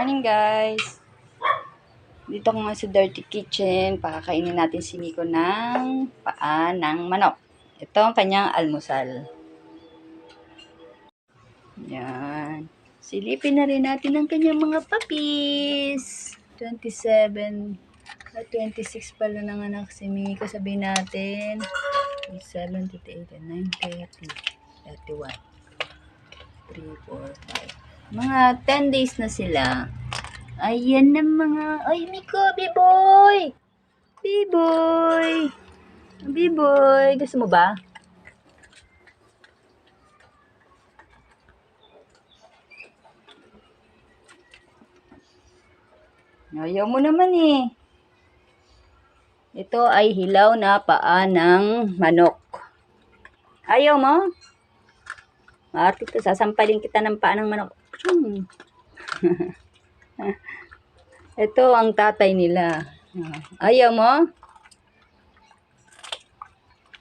Morning guys! Dito ko nga sa Dirty Kitchen. Pakakainin natin si Miko ng paa ng manok. Ito ang kanyang almusal. Yan. Silipin na rin natin ang kanyang mga puppies. 27 at 26 pala ng anak si Miko. Sabihin natin 7, 28, 9, 30, 31, 3, 4, 5. Mga 10 days na sila. Ayan na mga... Ay, Miko! B-boy! B-boy! B-boy! Gusto mo ba? Ayaw mo naman eh. Ito ay hilaw na paa ng manok. Ayaw mo? Ate to, sasampalin kita ng paa ng manok. Ito ang tatay nila. Ayaw mo?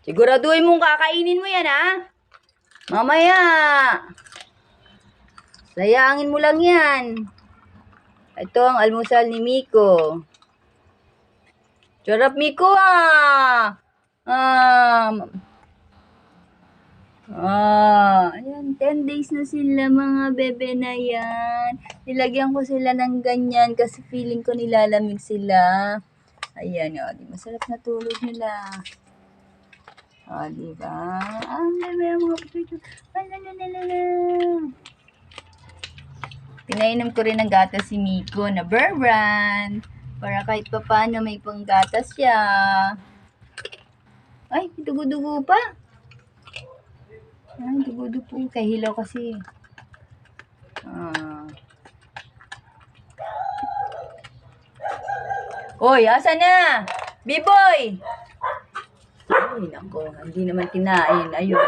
Siguraduhin mong kakainin mo yan, ha? Mamaya. Sayangin mo lang yan. Ito ang almusal ni Miko. Sarap, Miko, ah! Ayan, 10 days na sila mga bebe na yan. Nilagyan ko sila ng ganyan kasi feeling ko nilalamig sila. Ayan, o, di masarap na tulog nila. O, diba? Ang bebe, mga pupito. Pinainom ko rin ng gatas si Miko na Bear Brand. Para kahit pa paano may panggatas siya. Ay, dugo-dugo pa. Ay, dugo-dugo. Kay hilaw kasi. Hoy, asa na? B-boy! Ay, nako. Hindi naman kinain. Ayun.